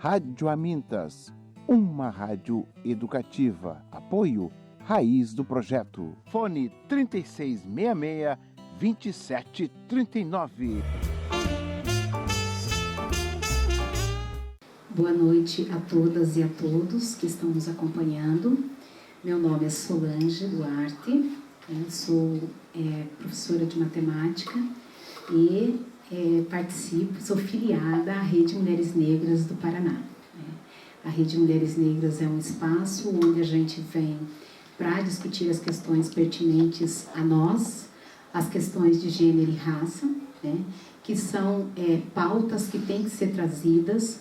Rádio Amintas, uma rádio educativa. Apoio Raiz do Projeto. Fone 3666-2739. Boa noite a todas e a todos que estão nos acompanhando. Meu nome é Solange Duarte, sou professora de matemática e sou filiada à Rede Mulheres Negras do Paraná. A Rede Mulheres Negras é um espaço onde a gente vem para discutir as questões pertinentes a nós, as questões de gênero e raça, que são pautas que têm que ser trazidas,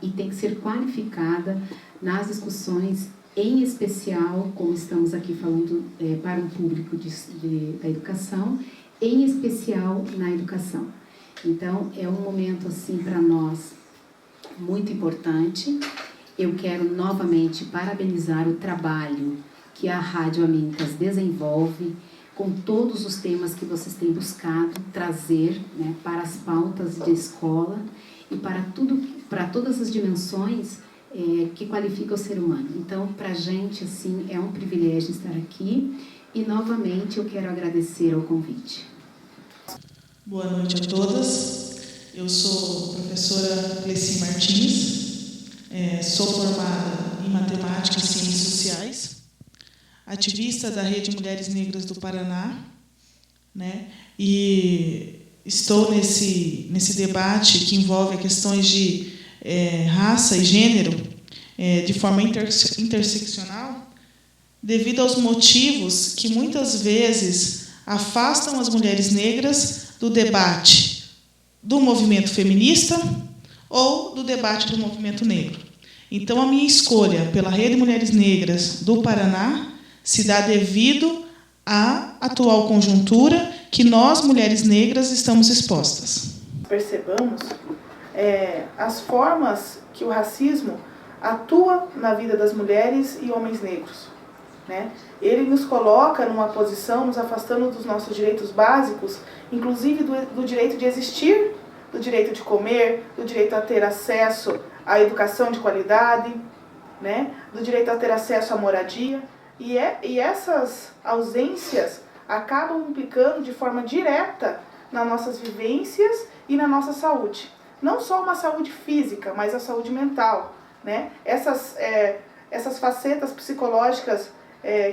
e tem que ser qualificada nas discussões, em especial, como estamos aqui falando para um público da educação, em especial na educação. Então, é um momento, assim, para nós, muito importante. Eu quero, novamente, parabenizar o trabalho que a Rádio Amintas desenvolve, com todos os temas que vocês têm buscado trazer para as pautas de escola e para todas as dimensões que qualificam o ser humano. Então, para a gente, assim, é um privilégio estar aqui e, novamente, eu quero agradecer ao convite. Boa noite a todas. Eu sou a professora Cleci Martins, sou formada em Matemática e Ciências Sociais, ativista da Rede Mulheres Negras do Paraná, e estou nesse debate que envolve questões de raça e gênero de forma interseccional, devido aos motivos que muitas vezes afastam as mulheres negras do debate do movimento feminista ou do debate do movimento negro. Então, a minha escolha pela Rede Mulheres Negras do Paraná se dá devido à atual conjuntura que nós, mulheres negras, estamos expostas. Percebamos as formas que o racismo atua na vida das mulheres e homens negros. Ele nos coloca numa posição, nos afastando dos nossos direitos básicos, inclusive do direito de existir, do direito de comer, do direito a ter acesso à educação de qualidade, do direito a ter acesso à moradia. E essas ausências acabam implicando de forma direta nas nossas vivências e na nossa saúde. Não só uma saúde física, mas a saúde mental. Essas facetas psicológicas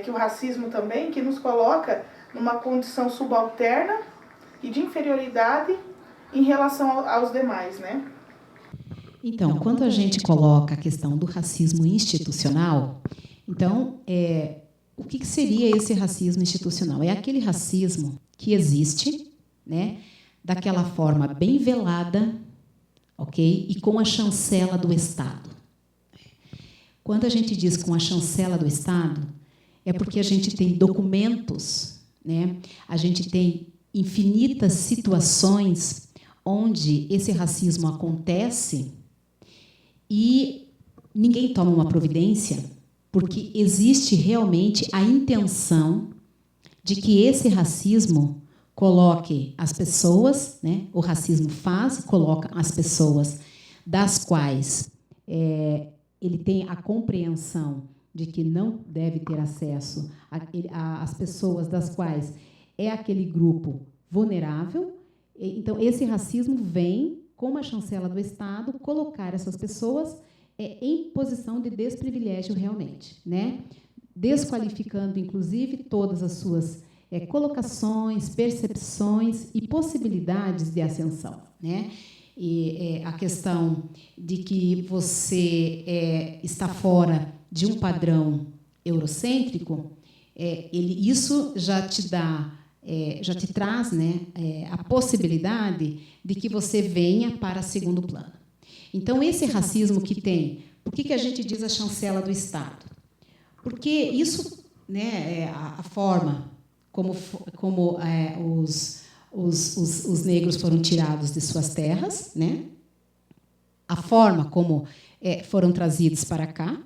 que o racismo também, que nos coloca numa condição subalterna e de inferioridade em relação aos demais, Então, quando a gente coloca a questão do racismo institucional, então, o que seria esse racismo institucional? É aquele racismo que existe, daquela forma bem velada, ok? E com a chancela do Estado. Quando a gente diz com a chancela do Estado, é porque a gente tem documentos, a gente tem infinitas situações onde esse racismo acontece e ninguém toma uma providência, porque existe realmente a intenção de que esse racismo coloque as pessoas, o racismo coloca as pessoas das quais ele tem a compreensão de que não deve ter acesso às pessoas das quais é aquele grupo vulnerável. Então, esse racismo vem, com uma chancela do Estado, colocar essas pessoas em posição de desprivilégio realmente, desqualificando, inclusive, todas as suas colocações, percepções e possibilidades de ascensão. E a questão de que você está fora de um padrão eurocêntrico, isso já te dá, já te traz a possibilidade de que você venha para segundo plano. Então, esse racismo que tem, por que a gente diz a chancela do Estado? Porque isso, a forma como os negros foram tirados de suas terras, a forma como foram trazidos para cá,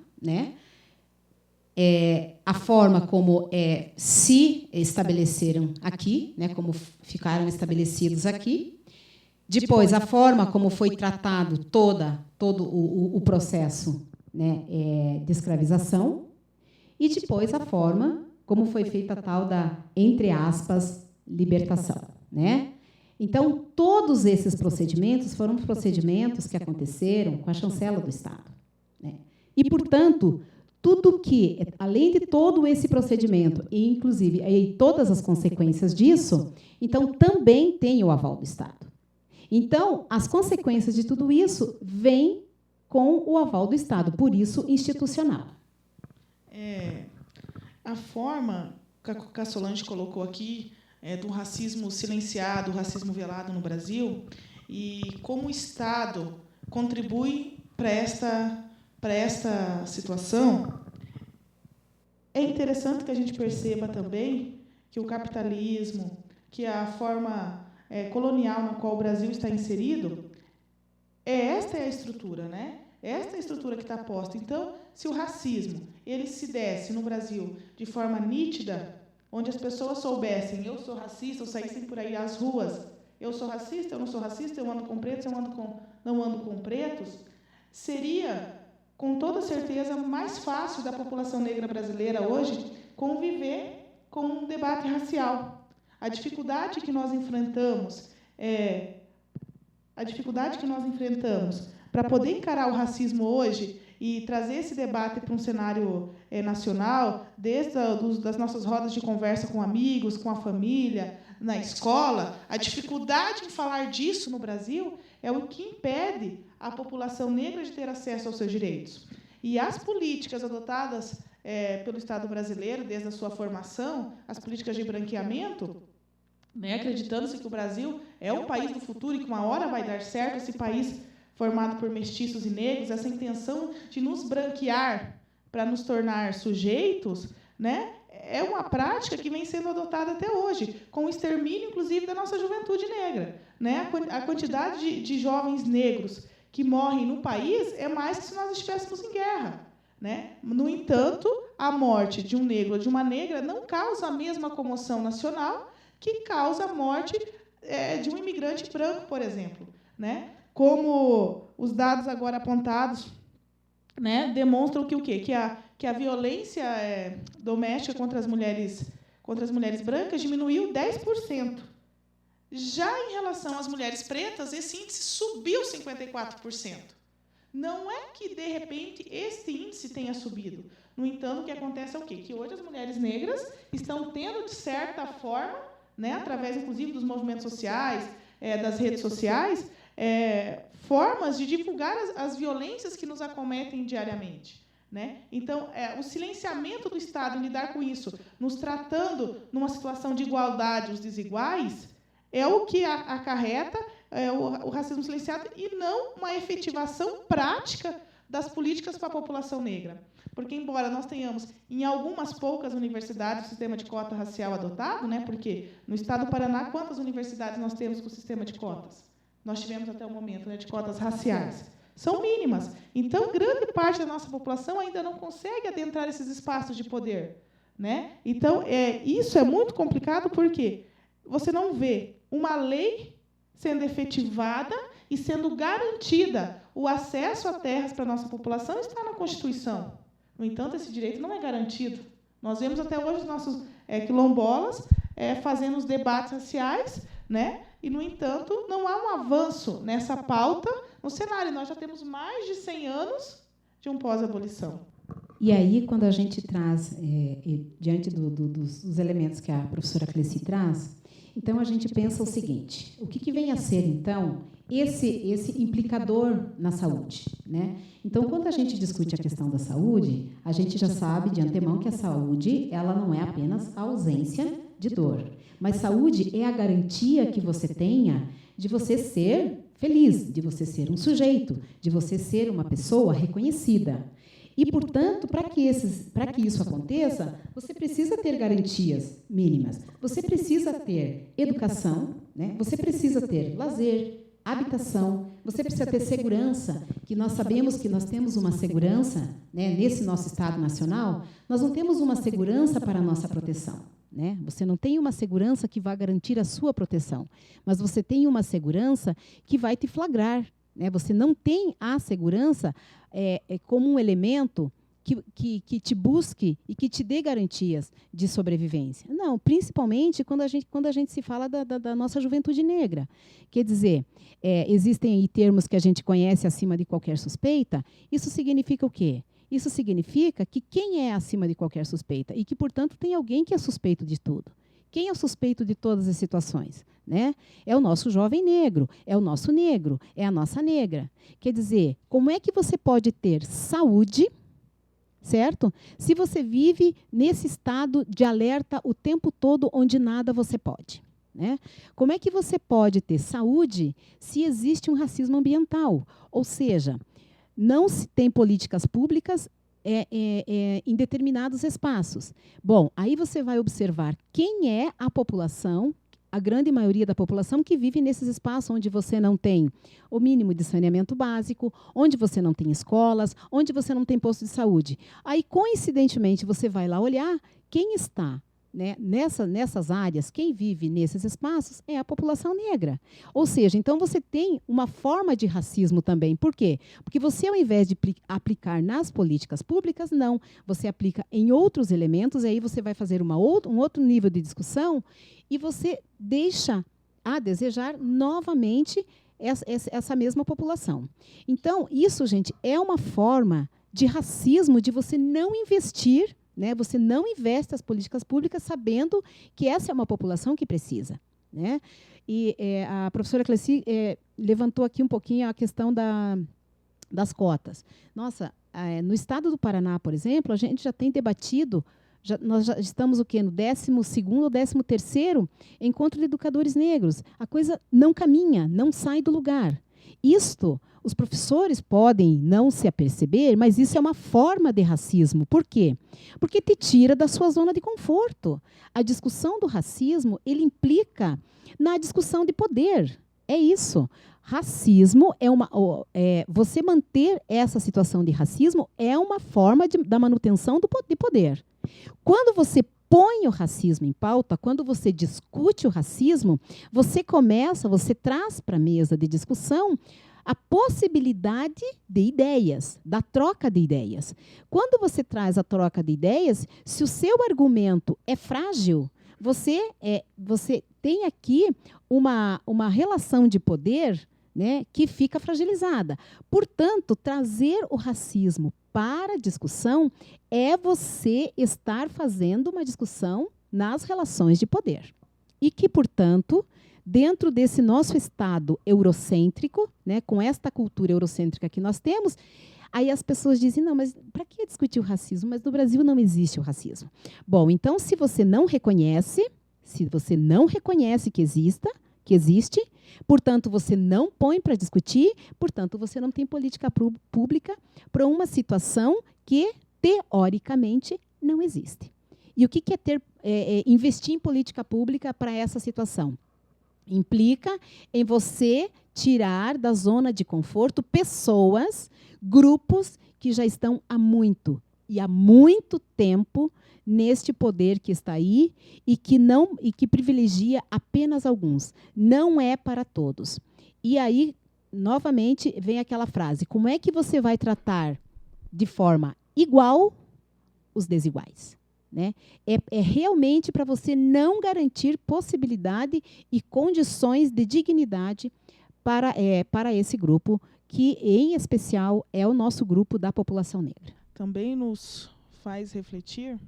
a forma como se estabeleceram aqui, como ficaram estabelecidos aqui, Depois, a forma como foi tratado todo o processo, né, de escravização. E depois, a forma como foi feita a tal da, entre aspas, libertação, né? Então, todos esses procedimentos foram procedimentos que aconteceram com a chancela do Estado, né? E, portanto, tudo que, além de todo esse procedimento, e, inclusive, e todas as consequências disso, então, também tem o aval do Estado. Então, as consequências de tudo isso vêm com o aval do Estado, por isso, institucional. A forma que a Solange colocou aqui do racismo silenciado, racismo velado no Brasil, e como o Estado contribui para esta situação, é interessante que a gente perceba também que o capitalismo, que a forma colonial na qual o Brasil está inserido, esta é a estrutura, né? Esta é a estrutura que está posta. Então, se o racismo ele se desse no Brasil de forma nítida, onde as pessoas soubessem, eu sou racista, ou saíssem por aí às ruas, eu sou racista, eu não sou racista, eu ando com pretos, eu não ando com pretos, seria, com toda certeza, mais fácil da população negra brasileira hoje conviver com um debate racial. A dificuldade que nós enfrentamos para poder encarar o racismo hoje e trazer esse debate para um cenário nacional, desde das nossas rodas de conversa com amigos, com a família, na escola, a dificuldade em falar disso no Brasil é o que impede a população negra de ter acesso aos seus direitos. E as políticas adotadas pelo Estado brasileiro, desde a sua formação, as políticas de branqueamento, né, acreditando-se que o Brasil é o país do futuro e que uma hora vai dar certo esse país formado por mestiços e negros, essa intenção de nos branquear para nos tornar sujeitos, né, é uma prática que vem sendo adotada até hoje, com o extermínio, inclusive, da nossa juventude negra, né? A quantidade de jovens negros que morrem no país é mais que se nós estivéssemos em guerra, né? No entanto, a morte de um negro ou de uma negra não causa a mesma comoção nacional que causa a morte de um imigrante branco, por exemplo, né? Como os dados agora apontados, né, demonstram que o quê? Que a violência doméstica contra as mulheres brancas diminuiu 10%. Já em relação às mulheres pretas, esse índice subiu 54%. Não é que, de repente, esse índice tenha subido. No entanto, o que acontece é o quê? Que hoje as mulheres negras estão tendo, de certa forma, né, através, inclusive, dos movimentos sociais, das redes sociais, formas de divulgar as violências que nos acometem diariamente, né? Então, o silenciamento do Estado em lidar com isso, nos tratando numa situação de igualdade os desiguais, é o que acarreta o racismo silenciado e não uma efetivação prática das políticas para a população negra. Porque, embora nós tenhamos, em algumas poucas universidades, o sistema de cota racial adotado, né? Porque no Estado do Paraná, quantas universidades nós temos com o sistema de cotas? Nós tivemos até o momento, né, de cotas raciais. São mínimas. Então, grande parte da nossa população ainda não consegue adentrar esses espaços de poder, né? Então, isso é muito complicado porque você não vê uma lei sendo efetivada e sendo garantida o acesso a terras para a nossa população está na Constituição. No entanto, esse direito não é garantido. Nós vemos até hoje os nossos quilombolas fazendo os debates raciais, né? E, no entanto, não há um avanço nessa pauta no cenário. Nós já temos mais de 100 anos de um pós-abolição. E aí, quando a gente traz, diante dos elementos que a professora Cleci traz, então a gente pensa o seguinte: o que vem a ser, então, esse implicador na saúde, né? Então, quando a gente discute a questão da saúde, a gente já sabe de antemão que a saúde ela não é apenas a ausência de dor, mas saúde é a garantia que você tenha de você ser feliz, de você ser um sujeito, de você ser uma pessoa reconhecida. E, portanto, para que isso aconteça, você precisa ter garantias mínimas. Você precisa ter educação, né? Você precisa ter lazer, habitação, você precisa ter segurança, que nós sabemos que nós temos uma segurança, né, nesse nosso Estado Nacional, nós não temos uma segurança para a nossa proteção, né? Você não tem uma segurança que vai garantir a sua proteção, mas você tem uma segurança que vai te flagrar, né? Você não tem a segurança como um elemento que te busque e que te dê garantias de sobrevivência. Não, principalmente quando a gente se fala da nossa juventude negra. Quer dizer, existem aí termos que a gente conhece acima de qualquer suspeita. Isso significa o quê? Isso significa que quem é acima de qualquer suspeita e que, portanto, tem alguém que é suspeito de tudo. Quem é o suspeito de todas as situações? Né? É o nosso jovem negro, é o nosso negro, é a nossa negra. Quer dizer, como é que você pode ter saúde, certo? Se você vive nesse estado de alerta o tempo todo, onde nada você pode, né? Como é que você pode ter saúde se existe um racismo ambiental? Ou seja, não se tem políticas públicas em determinados espaços. Bom, aí você vai observar quem é a população, a grande maioria da população que vive nesses espaços onde você não tem o mínimo de saneamento básico, onde você não tem escolas, onde você não tem posto de saúde. Aí, coincidentemente, você vai lá olhar quem está, né, nessas áreas, quem vive nesses espaços é a população negra. Ou seja, então você tem uma forma de racismo também. Por quê? Porque você, ao invés de aplicar nas políticas públicas, não. Você aplica em outros elementos, e aí você vai fazer um outro nível de discussão e você deixa a desejar novamente essa mesma população. Então, isso, gente, é uma forma de racismo, de você não investir, né? Você não investe as políticas públicas sabendo que essa é uma população que precisa, né? E a professora Cleci levantou aqui um pouquinho a questão das cotas. Nossa, no estado do Paraná, por exemplo, a gente já tem debatido, nós já estamos o quê? No 12º ou 13º encontro de educadores negros. A coisa não caminha, não sai do lugar. Isto, os professores podem não se aperceber, mas isso é uma forma de racismo. Por quê? Porque te tira da sua zona de conforto. A discussão do racismo, ele implica na discussão de poder. É isso. Racismo você manter essa situação de racismo é uma forma da manutenção de poder. Quando você põe o racismo em pauta, quando você discute o racismo, você traz para a mesa de discussão a possibilidade de ideias, da troca de ideias. Quando você traz a troca de ideias, se o seu argumento é frágil, você tem aqui uma relação de poder, né, que fica fragilizada. Portanto, trazer o racismo para a discussão é você estar fazendo uma discussão nas relações de poder. E que, portanto, dentro desse nosso estado eurocêntrico, né, com esta cultura eurocêntrica que nós temos, aí as pessoas dizem, não, mas para que discutir o racismo? Mas no Brasil não existe o racismo. Bom, então, se você não reconhece que existe, portanto, você não põe para discutir, portanto, você não tem política pública para uma situação que, teoricamente, não existe. E o que é investir em política pública para essa situação? Implica em você tirar da zona de conforto pessoas, grupos que já estão há muito tempo neste poder que está aí e que privilegia apenas alguns. Não é para todos. E aí, novamente, vem aquela frase: como é que você vai tratar de forma igual os desiguais? Né? É realmente para você não garantir possibilidade e condições de dignidade para esse grupo, que, em especial, é o nosso grupo da população negra. Também nos faz refletir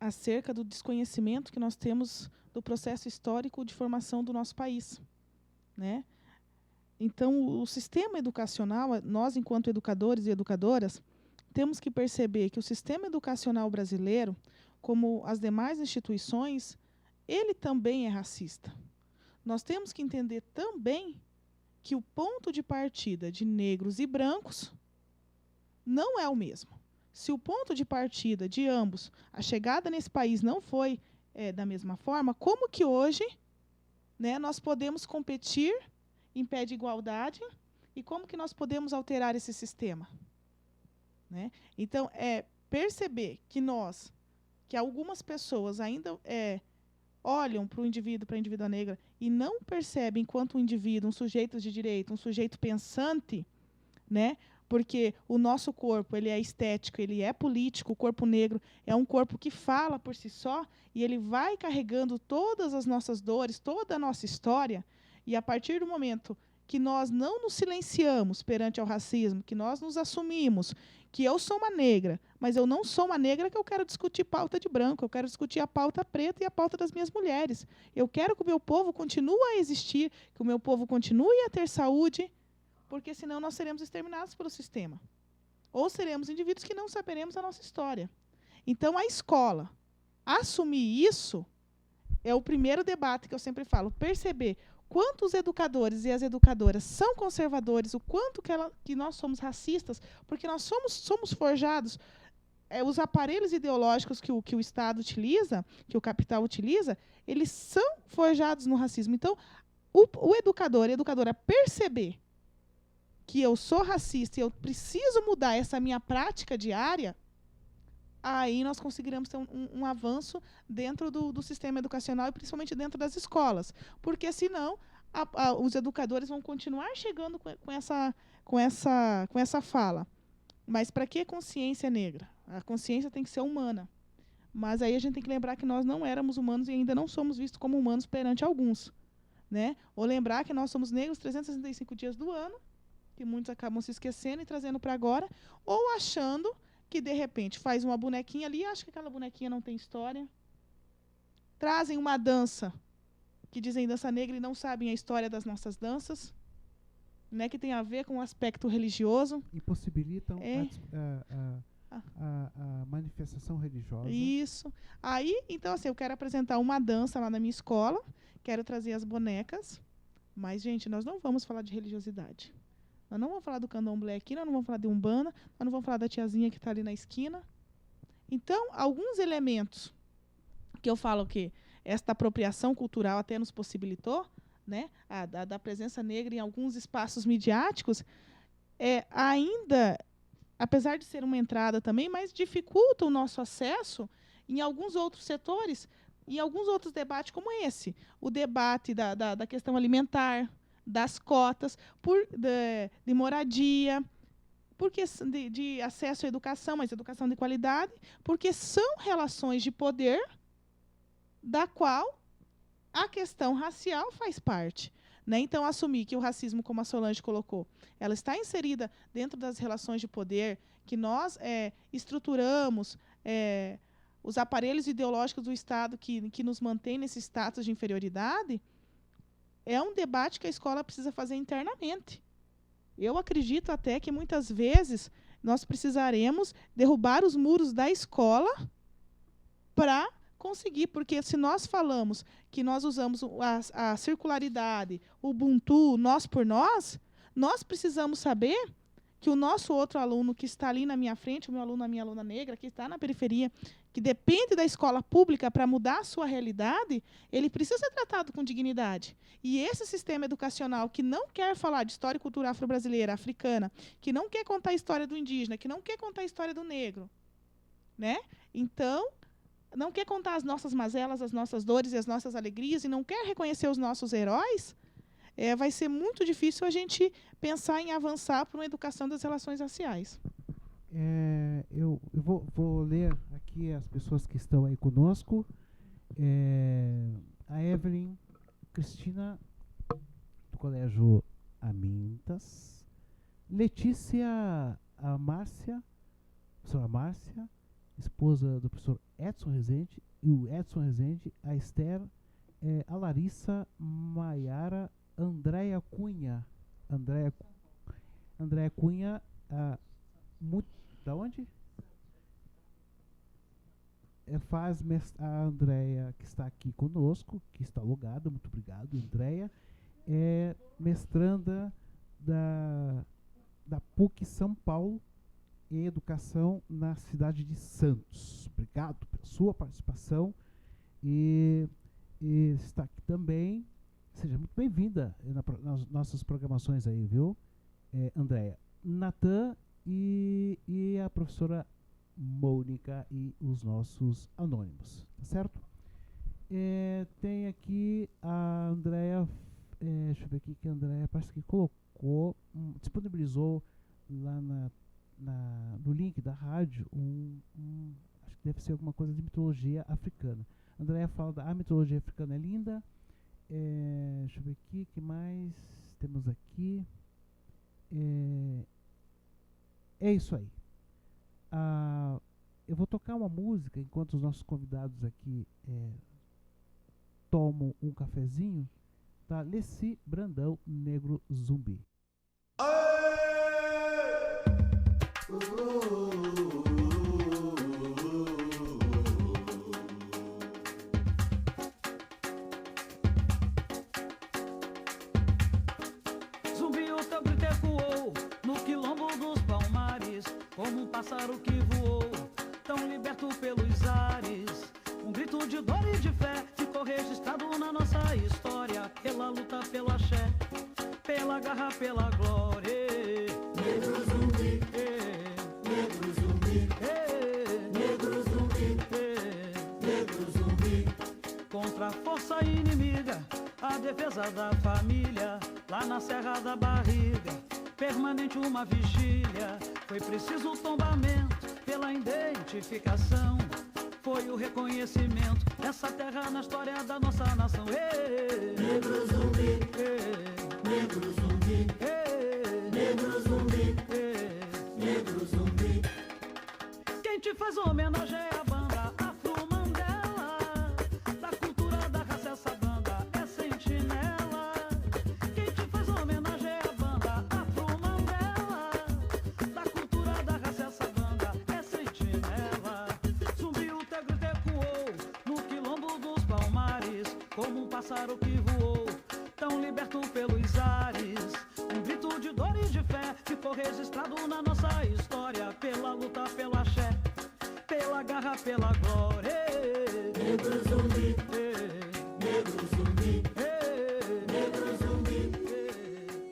acerca do desconhecimento que nós temos do processo histórico de formação do nosso país, né? Então, o sistema educacional, nós, enquanto educadores e educadoras, temos que perceber que o sistema educacional brasileiro, como as demais instituições, ele também é racista. Nós temos que entender também que o ponto de partida de negros e brancos não é o mesmo. Se o ponto de partida de ambos, a chegada nesse país não foi da mesma forma, como que hoje, né, nós podemos competir em pé de igualdade e como que nós podemos alterar esse sistema? Né? Então, perceber que nós que algumas pessoas ainda olham para o indivíduo, para a indivídua negra, e não percebem enquanto um indivíduo, um sujeito de direito, um sujeito pensante, né? Porque o nosso corpo, ele é estético, ele é político, o corpo negro é um corpo que fala por si só, e ele vai carregando todas as nossas dores, toda a nossa história, e a partir do momento que nós não nos silenciamos perante ao racismo, que nós nos assumimos, que eu sou uma negra, mas eu não sou uma negra que eu quero discutir pauta de branco, eu quero discutir a pauta preta e a pauta das minhas mulheres. Eu quero que o meu povo continue a existir, que o meu povo continue a ter saúde, porque senão nós seremos exterminados pelo sistema. Ou seremos indivíduos que não saberemos a nossa história. Então, a escola assumir isso é o primeiro debate que eu sempre falo, perceber quanto os educadores e as educadoras são conservadores, o quanto que nós somos racistas, porque nós somos forjados, os aparelhos ideológicos que o Estado utiliza, que o capital utiliza, eles são forjados no racismo. Então, o educador e a educadora perceber que eu sou racista e eu preciso mudar essa minha prática diária, aí nós conseguiremos ter um avanço dentro do sistema educacional e principalmente dentro das escolas. Porque, senão, os educadores vão continuar chegando com essa fala. Mas para que consciência negra? A consciência tem que ser humana. Mas aí a gente tem que lembrar que nós não éramos humanos e ainda não somos vistos como humanos perante alguns. Né? Ou lembrar que nós somos negros 365 dias do ano, que muitos acabam se esquecendo e trazendo para agora, ou achando que, de repente, faz uma bonequinha ali e acha que aquela bonequinha não tem história. Trazem uma dança, que dizem dança negra e não sabem a história das nossas danças, né, que tem a ver com o aspecto religioso. E possibilitam a manifestação religiosa. Isso. Aí, então, assim, eu quero apresentar uma dança lá na minha escola, quero trazer as bonecas, mas, gente, nós não vamos falar de religiosidade. Nós não vamos falar do candomblé aqui, nós não vamos falar de umbanda, nós não vamos falar da tiazinha que está ali na esquina. Então, alguns elementos que eu falo que esta apropriação cultural até nos possibilitou, né, da presença negra em alguns espaços midiáticos, ainda, apesar de ser uma entrada também, mas dificulta o nosso acesso em alguns outros setores, em alguns outros debates como esse. O debate da questão alimentar, das cotas, de moradia, porque de acesso à educação, mas educação de qualidade, porque são relações de poder da qual a questão racial faz parte. Né? Então, assumir que o racismo, como a Solange colocou, ela está inserida dentro das relações de poder, que nós estruturamos os aparelhos ideológicos do Estado que nos mantém nesse status de inferioridade, é um debate que a escola precisa fazer internamente. Eu acredito até que, muitas vezes, nós precisaremos derrubar os muros da escola para conseguir, porque se nós falamos que nós usamos a circularidade, o Ubuntu, nós por nós precisamos saber que o nosso outro aluno que está ali na minha frente, o meu aluno, a minha aluna negra, que está na periferia, que depende da escola pública para mudar a sua realidade, ele precisa ser tratado com dignidade. E esse sistema educacional que não quer falar de história e cultura afro-brasileira, africana, que não quer contar a história do indígena, que não quer contar a história do negro, né? Então, não quer contar as nossas mazelas, as nossas dores e as nossas alegrias, e não quer reconhecer os nossos heróis, vai ser muito difícil a gente pensar em avançar para uma educação das relações raciais. Eu vou ler aqui as pessoas que estão aí conosco. A Evelyn Cristina, do Colégio Amintas. Letícia, a Márcia, professora Márcia, esposa do professor Edson Rezende, e o Edson Rezende, a Esther, a Larissa, Maiara, Andréia Cunha. Andréia Cunha, da onde? A Andréia, que está aqui conosco, que está logada, muito obrigado, Andréia, é mestranda da PUC São Paulo em Educação na cidade de Santos. Obrigado pela sua participação e está aqui também. Seja muito bem-vinda nas nossas programações aí, viu, Andréia? Natan e a professora Mônica e os nossos anônimos, tá certo? Tem aqui a Andréia, deixa eu ver aqui que a Andréia parece que colocou, disponibilizou lá no link da rádio acho que deve ser alguma coisa de mitologia africana. A Andréia fala a mitologia africana é linda. Deixa eu ver aqui, o que mais temos aqui? É isso aí. Eu vou tocar uma música enquanto os nossos convidados aqui tomam um cafezinho, tá? Leci Brandão, Negro Zumbi. Zumbi, o teu grito ecoou no quilombo dos Palmares, como um pássaro que voou, tão liberto pelos ares. Um grito de dor e de fé ficou registrado na nossa história, pela luta, pelo axé, pela garra, pela glória. Negro zumbi, negro zumbi, negro zumbi, negro zumbi. Contra a força inimiga, a defesa da família, lá na Serra da Barriga, permanente uma vigília. Foi preciso o tombamento pela identificação, foi o reconhecimento dessa terra na história da nossa nação. Negro zumbi, negro zumbi, negro zumbi, negro zumbi. Quem te faz homenagem é a banda Afro-Mandela, da cultura da raça essa banda é sentinela. Quem te faz homenagem é a banda Afro-Mandela, da cultura da raça essa banda é sentinela. Zumbi, o teu grito ecoou no quilombo dos Palmares, como um pássaro que voou, tão liberto pelos ares. Um grito de dor e de fé ficou registrado na nossa história, pela luta, pela axé, pela garra, pela glória. Negro zumbi, negro zumbi, negro zumbi,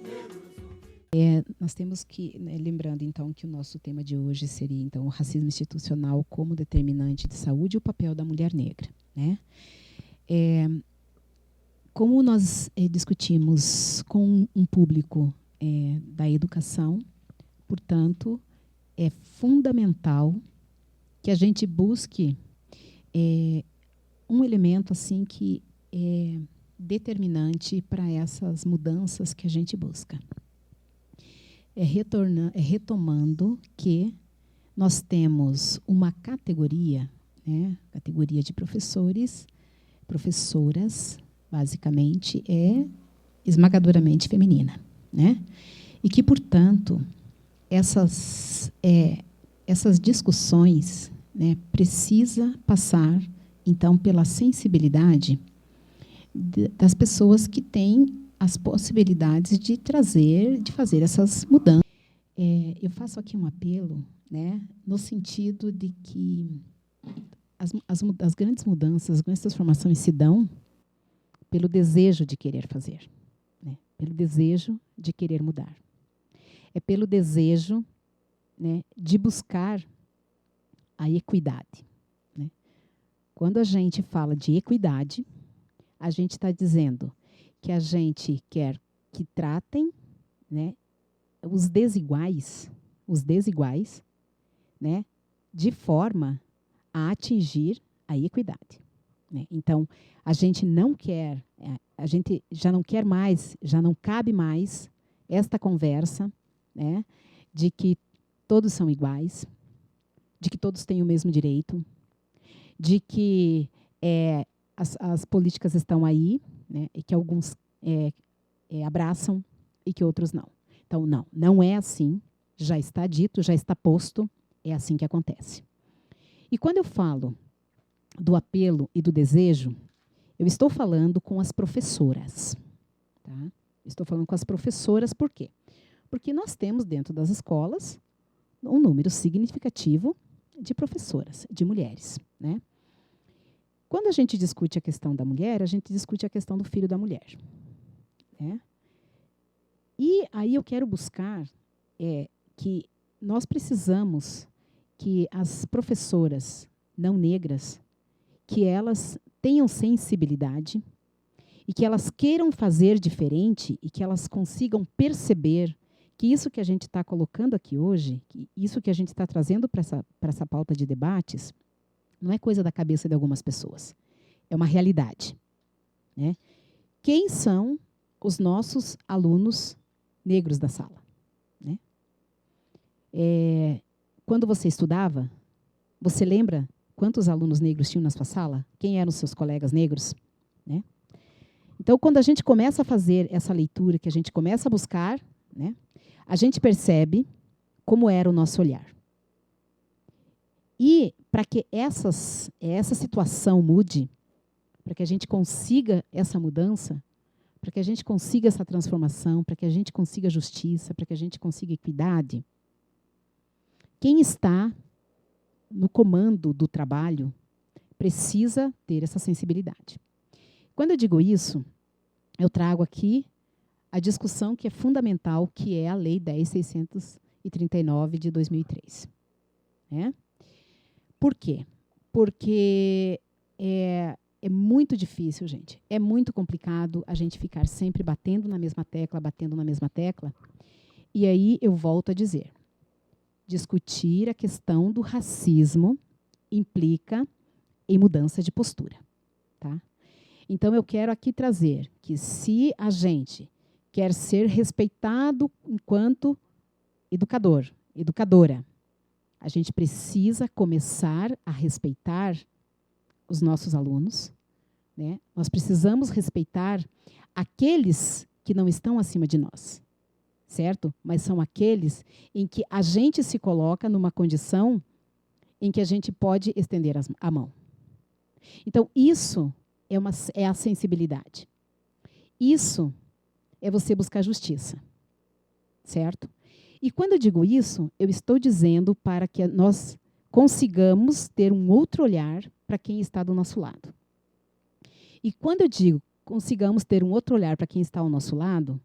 negro zumbi. Nós temos que, lembrando então que o nosso tema de hoje seria então o racismo institucional como determinante de saúde e o papel da mulher negra, né? Como nós discutimos com um público da educação, portanto, é fundamental que a gente busque um elemento assim que é determinante para essas mudanças que a gente busca. Retomando que nós temos uma categoria, né, categoria de professores, professoras, basicamente, é esmagadoramente feminina, né? E que, portanto, essas discussões, né, precisa passar, então, pela sensibilidade das pessoas que têm as possibilidades de fazer essas mudanças. Eu faço aqui um apelo, né, no sentido de que as grandes mudanças, as grandes transformações se dão pelo desejo de querer fazer, né, pelo desejo de querer mudar. É pelo desejo, né, de buscar a equidade, né. Quando a gente fala de equidade, a gente está dizendo que a gente quer que tratem, né, os desiguais, né, de forma a atingir a equidade, né. Então, a gente já não quer mais, já não cabe mais esta conversa, né, de que todos são iguais, de que todos têm o mesmo direito, de que as políticas estão aí, né, e que alguns abraçam e que outros não. Então, não é assim, já está dito, já está posto, é assim que acontece. E quando eu falo do apelo e do desejo, eu estou falando com as professoras. Tá? Estou falando com as professoras por quê? Porque nós temos dentro das escolas um número significativo de professoras, de mulheres, né? Quando a gente discute a questão da mulher, a gente discute a questão do filho da mulher, né? E aí eu quero buscar que nós precisamos que as professoras não negras, que elas tenham sensibilidade e que elas queiram fazer diferente e que elas consigam perceber que isso que a gente está colocando aqui hoje, que isso que a gente está trazendo para essa pauta de debates, não é coisa da cabeça de algumas pessoas. É uma realidade. Né? Quem são os nossos alunos negros da sala? Né? Quando você estudava, você lembra quantos alunos negros tinham na sua sala? Quem eram os seus colegas negros? Né? Então, quando a gente começa a fazer essa leitura, que a gente começa a buscar, né, a gente percebe como era o nosso olhar. E para que essa situação mude, para que a gente consiga essa mudança, para que a gente consiga essa transformação, para que a gente consiga justiça, para que a gente consiga equidade, quem está no comando do trabalho precisa ter essa sensibilidade. Quando eu digo isso, eu trago aqui a discussão que é fundamental, que é a Lei 10.639 de 2003. Né? Por quê? Porque é muito difícil, gente. É muito complicado a gente ficar sempre batendo na mesma tecla. E aí eu volto a dizer, discutir a questão do racismo implica em mudança de postura. Tá? Então, eu quero aqui trazer que se a gente quer ser respeitado enquanto educador, educadora, a gente precisa começar a respeitar os nossos alunos. Né? Nós precisamos respeitar aqueles que não estão acima de nós, certo? Mas são aqueles em que a gente se coloca numa condição em que a gente pode estender a mão. Então, isso é a sensibilidade. Isso é você buscar justiça, certo? E quando eu digo isso, eu estou dizendo para que nós consigamos ter um outro olhar para quem está do nosso lado. E quando eu digo consigamos ter um outro olhar para quem está ao nosso lado,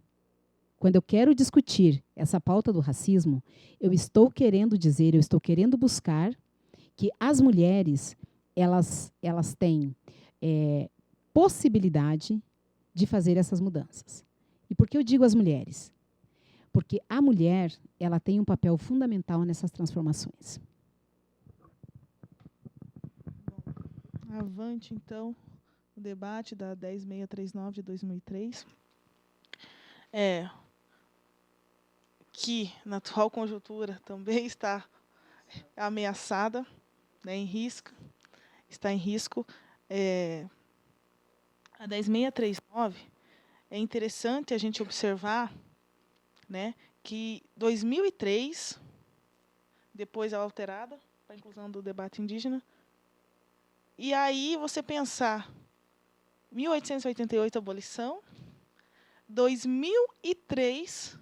quando eu quero discutir essa pauta do racismo, eu estou querendo dizer, eu estou querendo buscar que as mulheres elas têm possibilidade de fazer essas mudanças. E por que eu digo as mulheres? Porque a mulher ela tem um papel fundamental nessas transformações. Bom, avante, então, o debate da 10.639 de 2003. Que, na atual conjuntura, também está ameaçada, né, está em risco. A 10.639, é interessante a gente observar, né, que 2003, depois ela alterada, para a inclusão do debate indígena, e aí você pensar, 1888, abolição, 2003,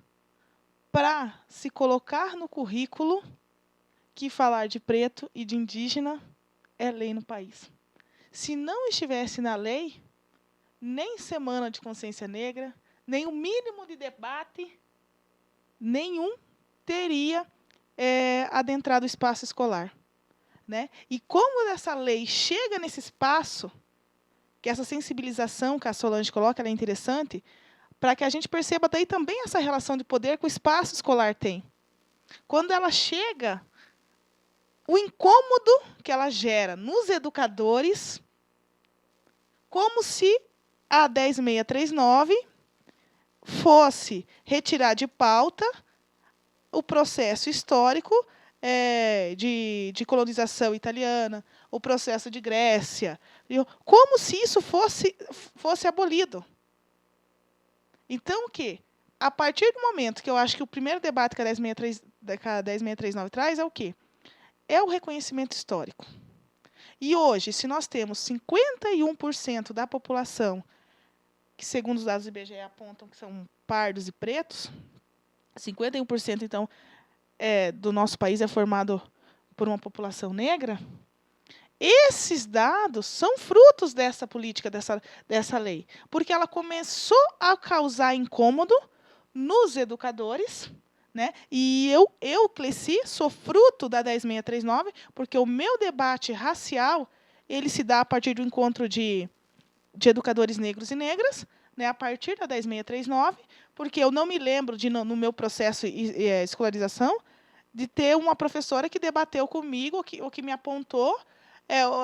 para se colocar no currículo que falar de preto e de indígena é lei no país. Se não estivesse na lei, nem Semana de Consciência Negra, nem o mínimo de debate, nenhum teria adentrado o espaço escolar. Né? E como essa lei chega nesse espaço, que essa sensibilização que a Solange coloca, ela é interessante, para que a gente perceba daí também essa relação de poder que o espaço escolar tem. Quando ela chega, o incômodo que ela gera nos educadores, como se a 10.639 fosse retirar de pauta o processo histórico de colonização italiana, o processo de Grécia, como se isso fosse abolido. Então, o quê? A partir do momento que eu acho que o primeiro debate que a 10.639 traz é o quê? É o reconhecimento histórico. E hoje, se nós temos 51% da população, que segundo os dados do IBGE apontam que são pardos e pretos, 51%, então, do nosso país é formado por uma população negra, esses dados são frutos dessa política, dessa lei, porque ela começou a causar incômodo nos educadores, Né? E eu, Cleci, sou fruto da 10639, porque o meu debate racial ele se dá a partir do encontro de educadores negros e negras, né, a partir da 10639, porque eu não me lembro, no meu processo de escolarização, de ter uma professora que debateu comigo, ou que me apontou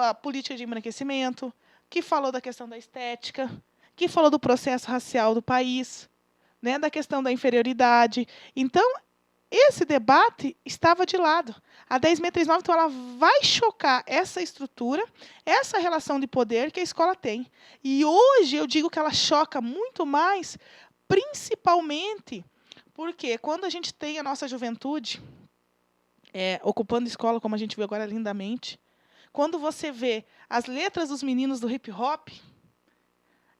a política de embranquecimento, que falou da questão da estética, que falou do processo racial do país, né, da questão da inferioridade. Então, esse debate estava de lado. A 10639, então, ela vai chocar essa estrutura, essa relação de poder que a escola tem. E hoje eu digo que ela choca muito mais, principalmente porque quando a gente tem a nossa juventude ocupando escola, como a gente vê agora lindamente, quando você vê as letras dos meninos do hip-hop,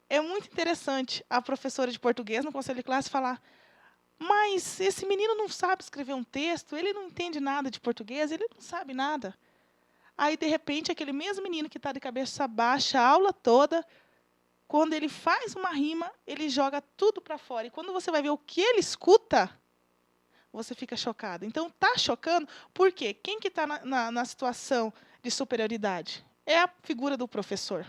é muito interessante a professora de português no conselho de classe falar: mas esse menino não sabe escrever um texto, ele não entende nada de português, ele não sabe nada. Aí, de repente, aquele mesmo menino que está de cabeça baixa a aula toda, quando ele faz uma rima, ele joga tudo para fora. E quando você vai ver o que ele escuta, você fica chocado. Então, está chocando, por quê? Quem que está na situação de superioridade? É a figura do professor.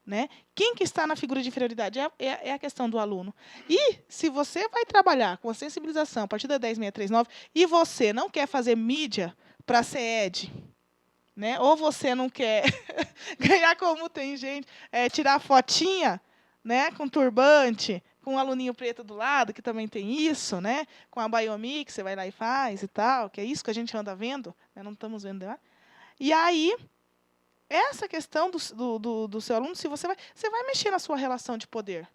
Né? Quem que está na figura de inferioridade? É a questão do aluno. E, se você vai trabalhar com a sensibilização a partir da 10639 e você não quer fazer mídia para ser ED, né? Ou você não quer ganhar como tem gente, tirar fotinha, né? Com turbante, com um aluninho preto do lado, que também tem isso, né? Com a Biomic, que você vai lá e faz e tal, que é isso que a gente anda vendo, né? Não estamos vendo lá. E aí, essa questão do seu aluno, se você vai mexer na sua relação de poder.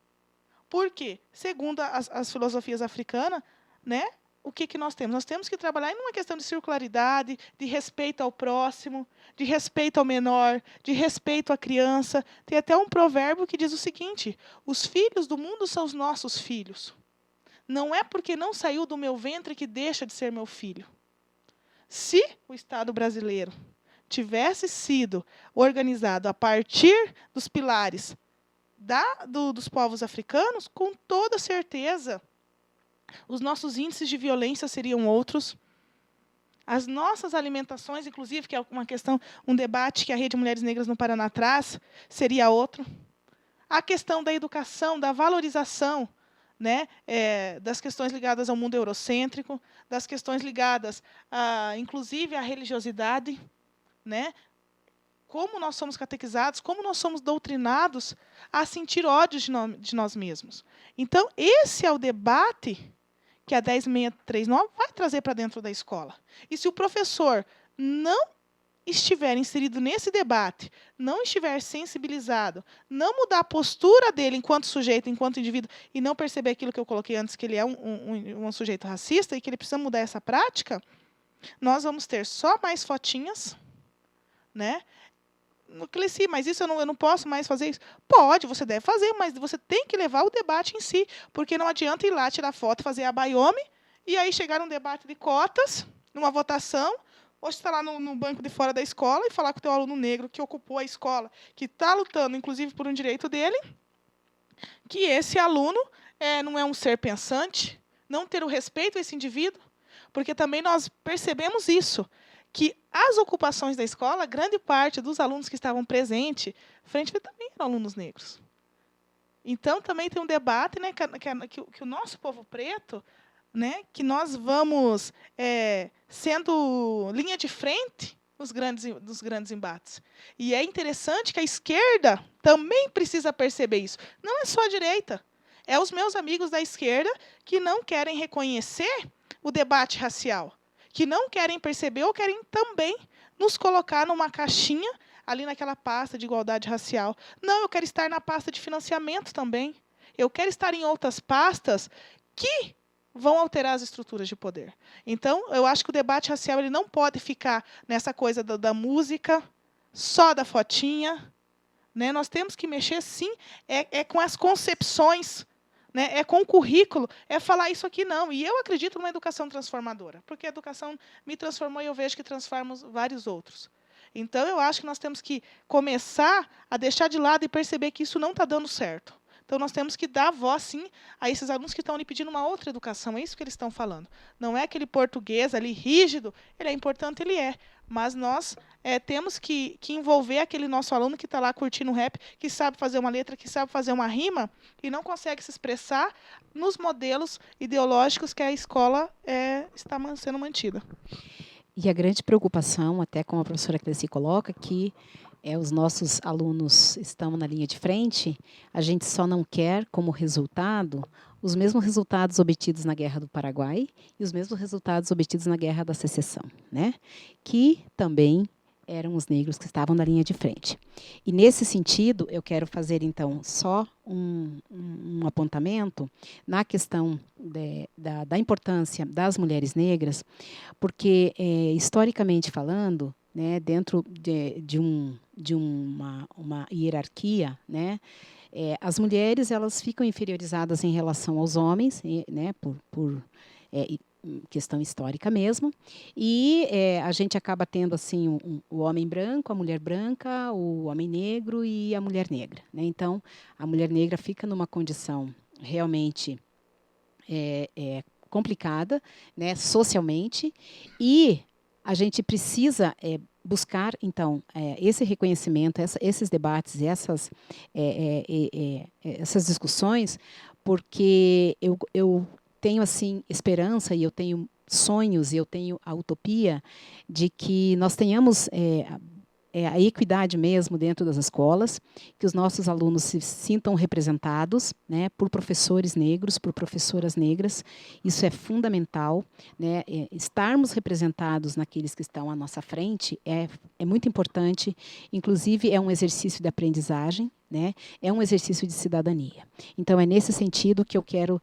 Por quê? Segundo as filosofias africanas, né, o que nós temos? Nós temos que trabalhar em uma questão de circularidade, de respeito ao próximo, de respeito ao menor, de respeito à criança. Tem até um provérbio que diz o seguinte: os filhos do mundo são os nossos filhos. Não é porque não saiu do meu ventre que deixa de ser meu filho. Se o Estado brasileiro tivesse sido organizado a partir dos pilares dos povos africanos, com toda certeza, os nossos índices de violência seriam outros. As nossas alimentações, inclusive, que é uma questão, um debate que a Rede Mulheres Negras no Paraná traz, seria outro. A questão da educação, da valorização, né, das questões ligadas ao mundo eurocêntrico, das questões ligadas, inclusive, à religiosidade, né? Como nós somos catequizados, como nós somos doutrinados a sentir ódio de nós mesmos. Então, esse é o debate que a 10639 vai trazer para dentro da escola. E se o professor não estiver inserido nesse debate, não estiver sensibilizado, não mudar a postura dele enquanto sujeito, enquanto indivíduo, e não perceber aquilo que eu coloquei antes, que ele é um sujeito racista e que ele precisa mudar essa prática, nós vamos ter só mais fotinhas, né? Cleci, mas isso eu não posso mais fazer isso? Pode, você deve fazer, mas você tem que levar o debate em si, porque não adianta ir lá tirar foto, fazer a Baiome, e aí chegar num debate de cotas, numa votação, ou estar lá no banco de fora da escola e falar com o teu aluno negro que ocupou a escola, que está lutando, inclusive, por um direito dele, que esse aluno não é um ser pensante, não ter o respeito a esse indivíduo, porque também nós percebemos isso, que as ocupações da escola, grande parte dos alunos que estavam presentes, frente também eram alunos negros. Então, também tem um debate, né, que o nosso povo preto, né, que nós vamos sendo linha de frente dos grandes embates. E é interessante que a esquerda também precisa perceber isso. Não é só a direita. É os meus amigos da esquerda que não querem reconhecer o debate racial, que não querem perceber ou querem também nos colocar numa caixinha, ali naquela pasta de igualdade racial. Não, eu quero estar na pasta de financiamento também. Eu quero estar em outras pastas que vão alterar as estruturas de poder. Então, eu acho que o debate racial ele não pode ficar nessa coisa da música, só da fotinha. Né? Nós temos que mexer, sim, com as concepções, né? É com o currículo, é falar isso aqui não. E eu acredito numa educação transformadora, porque a educação me transformou e eu vejo que transforma vários outros. Então, eu acho que nós temos que começar a deixar de lado e perceber que isso não está dando certo. Então, nós temos que dar voz, sim, a esses alunos que estão ali pedindo uma outra educação. É isso que eles estão falando. Não é aquele português ali rígido. Ele é importante, ele é. Mas nós temos que envolver aquele nosso aluno que está lá curtindo rap, que sabe fazer uma letra, que sabe fazer uma rima, e não consegue se expressar nos modelos ideológicos que a escola está sendo mantida. E a grande preocupação, até como a professora Cleci coloca, que os nossos alunos estão na linha de frente, a gente só não quer como resultado os mesmos resultados obtidos na Guerra do Paraguai e os mesmos resultados obtidos na Guerra da Secessão, né? Que também eram os negros que estavam na linha de frente. E, nesse sentido, eu quero fazer, então, só um apontamento na questão da importância das mulheres negras, porque, historicamente falando, né, dentro de uma hierarquia, né, as mulheres elas ficam inferiorizadas em relação aos homens, né, por questão histórica mesmo, e a gente acaba tendo assim o homem branco, a mulher branca, o homem negro e a mulher negra, né? Então, a mulher negra fica numa condição realmente complicada, né, socialmente, e a gente precisa buscar, então, esse reconhecimento, esses debates, essas discussões, porque eu tenho assim esperança e eu tenho sonhos e eu tenho a utopia de que nós tenhamos a equidade mesmo dentro das escolas, que os nossos alunos se sintam representados, né, por professores negros, por professoras negras. Isso é fundamental, né? Estarmos representados naqueles que estão à nossa frente é muito importante, inclusive é um exercício de aprendizagem, né? É um exercício de cidadania. Então, é nesse sentido que eu quero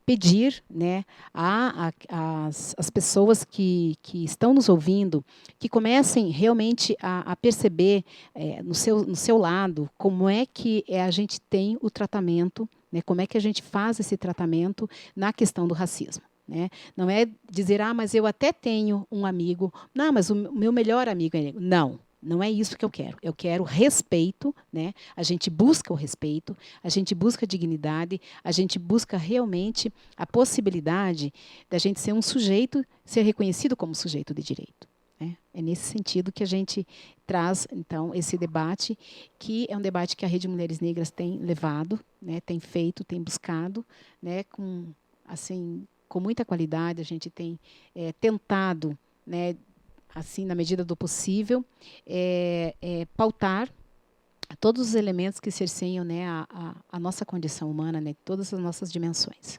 pedir, né, às pessoas que estão nos ouvindo, que comecem realmente a perceber no seu lado como é que a gente tem o tratamento, né, como é que a gente faz esse tratamento na questão do racismo. Né? Não é dizer, mas eu até tenho um amigo, não, mas o meu melhor amigo é negro. Não é isso que eu quero. Eu quero respeito, né? A gente busca o respeito, a gente busca a dignidade, a gente busca realmente a possibilidade da gente ser um sujeito, ser reconhecido como sujeito de direito. Né? É nesse sentido que a gente traz, então, esse debate, que é um debate que a Rede Mulheres Negras tem levado, né? Tem feito, tem buscado, né? Com muita qualidade, a gente tem tentado, né, assim, na medida do possível, pautar todos os elementos que cerceiam, né, a nossa condição humana, né, todas as nossas dimensões.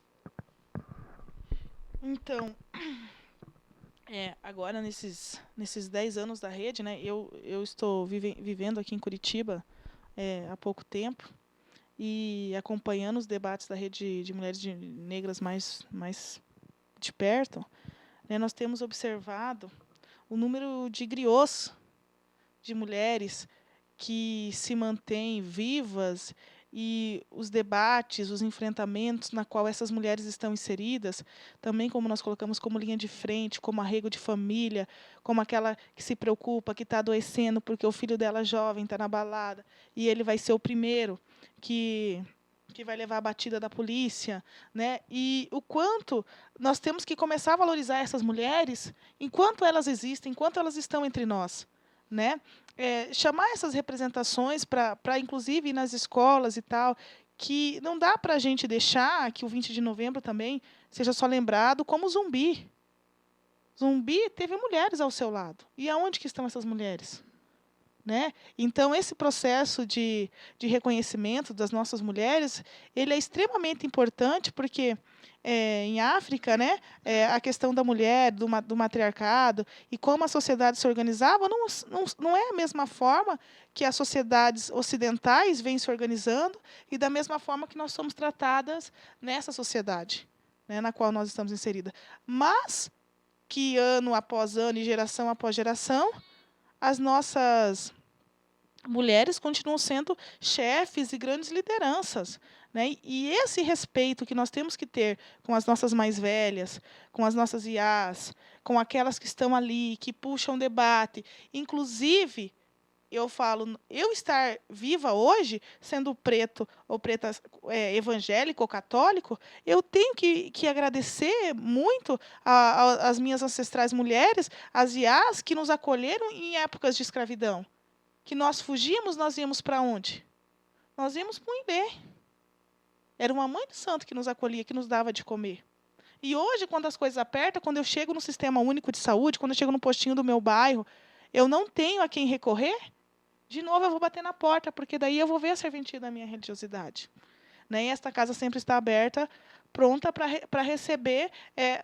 Então, agora, nesses 10 anos da rede, né, eu estou vivendo aqui em Curitiba há pouco tempo e acompanhando os debates da Rede de Mulheres Negras mais de perto, né, nós temos observado o número de griots de mulheres que se mantêm vivas e os debates, os enfrentamentos na qual essas mulheres estão inseridas, também como nós colocamos como linha de frente, como arrego de família, como aquela que se preocupa, que está adoecendo porque o filho dela jovem está na balada e ele vai ser o primeiro que vai levar a batida da polícia, né? E o quanto nós temos que começar a valorizar essas mulheres enquanto elas existem, enquanto elas estão entre nós, né? Chamar essas representações para inclusive ir nas escolas e tal, que não dá para a gente deixar que o 20 de novembro também seja só lembrado como Zumbi. Zumbi teve mulheres ao seu lado. E aonde que estão essas mulheres? Né? Então, esse processo de reconhecimento das nossas mulheres, ele é extremamente importante, porque em África, né, a questão da mulher, do matriarcado, e como a sociedade se organizava, não é a mesma forma que as sociedades ocidentais vêm se organizando, e da mesma forma que nós somos tratadas nessa sociedade, né, na qual nós estamos inseridas. Mas que ano após ano e geração após geração, as nossas mulheres continuam sendo chefes e grandes lideranças, né? E esse respeito que nós temos que ter com as nossas mais velhas, com as nossas IAs, com aquelas que estão ali, que puxam debate, inclusive eu falo, eu estar viva hoje, sendo preto ou preta evangélico ou católico, eu tenho que agradecer muito às minhas ancestrais mulheres, as iás, que nos acolheram em épocas de escravidão. Que nós fugimos, nós íamos para onde? Nós íamos para o Imbé. Era uma mãe de santo que nos acolhia, que nos dava de comer. E hoje, quando as coisas apertam, quando eu chego no Sistema Único de Saúde, quando eu chego no postinho do meu bairro, eu não tenho a quem recorrer, de novo eu vou bater na porta, porque daí eu vou ver a serventia da minha religiosidade. Né? E esta casa sempre está aberta, pronta para receber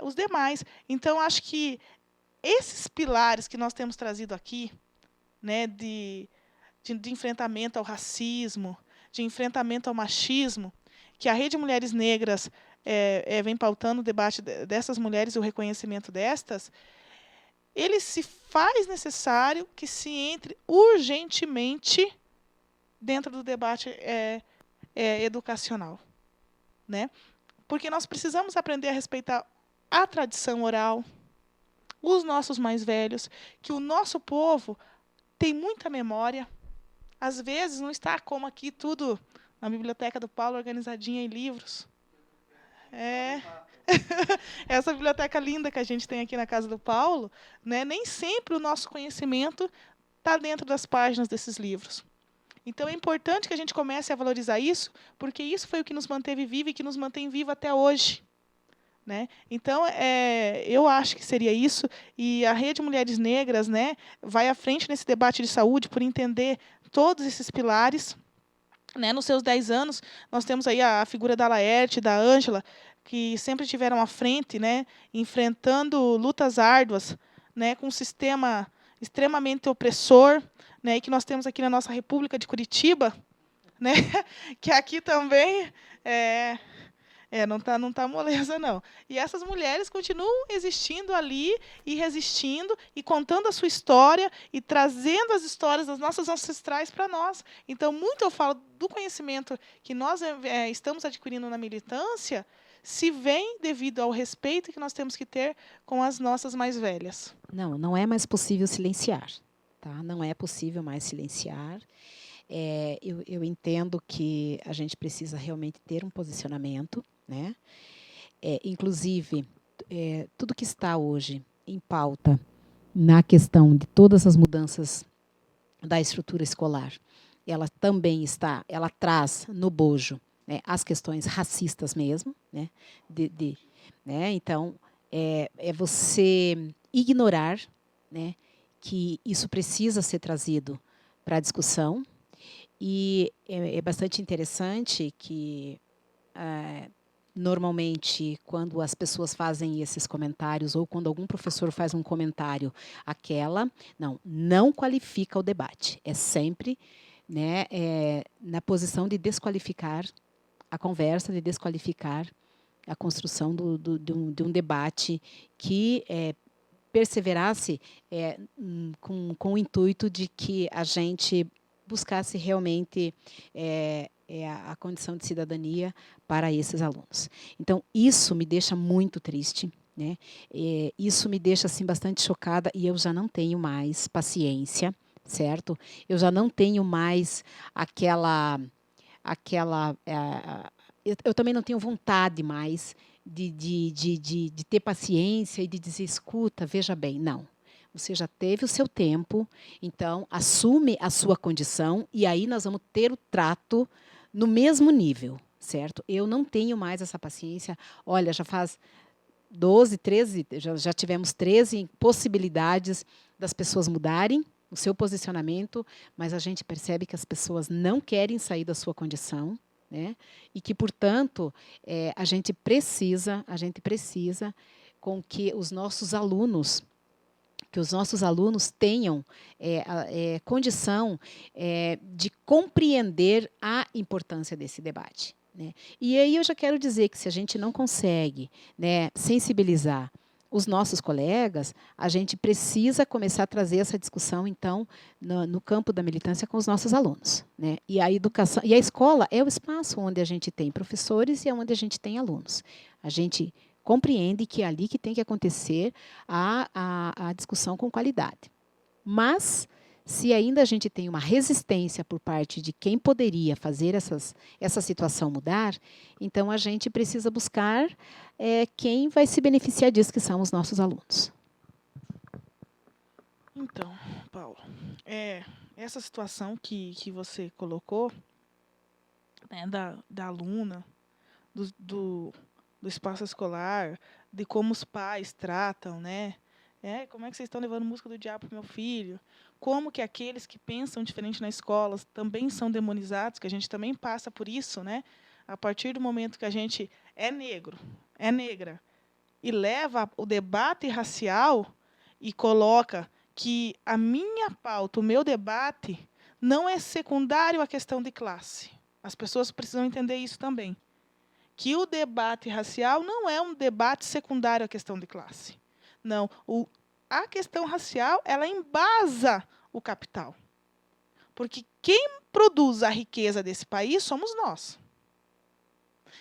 os demais. Então, acho que esses pilares que nós temos trazido aqui, né, de enfrentamento ao racismo, de enfrentamento ao machismo, que a Rede Mulheres Negras vem pautando o debate dessas mulheres e o reconhecimento destas, ele se faz necessário que se entre urgentemente dentro do debate educacional. Né? Porque nós precisamos aprender a respeitar a tradição oral, os nossos mais velhos, que o nosso povo tem muita memória. Às vezes não está como aqui tudo na biblioteca do Paulo, organizadinha em livros. Essa biblioteca linda que a gente tem aqui na casa do Paulo, né, nem sempre o nosso conhecimento está dentro das páginas desses livros. Então, é importante que a gente comece a valorizar isso, porque isso foi o que nos manteve vivo e que nos mantém vivo até hoje. Né? Então, eu acho que seria isso. E a Rede Mulheres Negras, né, vai à frente nesse debate de saúde por entender todos esses pilares. Né? Nos seus 10 anos, nós temos aí a figura da Laerte, da Ângela, que sempre estiveram à frente, né, enfrentando lutas árduas, né, com um sistema extremamente opressor, né, e que nós temos aqui na nossa República de Curitiba, né, que aqui também não tá moleza, não. E essas mulheres continuam existindo ali e resistindo e contando a sua história e trazendo as histórias das nossas ancestrais para nós. Então, muito eu falo do conhecimento que nós estamos adquirindo na militância, se vem devido ao respeito que nós temos que ter com as nossas mais velhas. Não é mais possível silenciar. Tá? Não é possível mais silenciar. Eu entendo que a gente precisa realmente ter um posicionamento, né? Inclusive, tudo que está hoje em pauta na questão de todas as mudanças da estrutura escolar, ela também ela traz no bojo, né, as questões racistas mesmo, né? Né? Então, você ignorar, né, que isso precisa ser trazido para a discussão. E é bastante interessante que, normalmente, quando as pessoas fazem esses comentários, ou quando algum professor faz um comentário, não qualifica o debate. É sempre, né, na posição de desqualificar a conversa, de desqualificar a construção de um debate que perseverasse com o intuito de que a gente buscasse realmente a condição de cidadania para esses alunos. Então, isso me deixa muito triste, né? Isso me deixa assim, bastante chocada, e eu já não tenho mais paciência, certo? Eu já não tenho mais eu também não tenho vontade mais de ter paciência e de dizer, escuta, veja bem, não. Você já teve o seu tempo, então assume a sua condição e aí nós vamos ter o trato no mesmo nível, certo? Eu não tenho mais essa paciência. Olha, já faz 12, 13, já tivemos 13 possibilidades das pessoas mudarem o seu posicionamento, mas a gente percebe que as pessoas não querem sair da sua condição, né? E que, portanto, a gente precisa com que os nossos alunos tenham condição de compreender a importância desse debate. Né? E aí eu já quero dizer que, se a gente não consegue, né, sensibilizar os nossos colegas, a gente precisa começar a trazer essa discussão, então, no campo da militância com os nossos alunos. Né? E a educação, e a escola é o espaço onde a gente tem professores e é onde a gente tem alunos. A gente compreende que é ali que tem que acontecer a discussão com qualidade. Mas, Se ainda a gente tem uma resistência por parte de quem poderia fazer essa situação mudar, então a gente precisa buscar quem vai se beneficiar disso, que são os nossos alunos. Então, Paulo, essa situação que você colocou, né, da aluna, do espaço escolar, de como os pais tratam, né? Como é que vocês estão levando música do diabo para o meu filho? Como que aqueles que pensam diferente na escola também são demonizados, que a gente também passa por isso, né? A partir do momento que a gente é negro, é negra, e leva o debate racial e coloca que a minha pauta, o meu debate, não é secundário à questão de classe. As pessoas precisam entender isso também. Que o debate racial não é um debate secundário à questão de classe. Não, a questão racial, ela embasa o capital. Porque quem produz a riqueza desse país somos nós.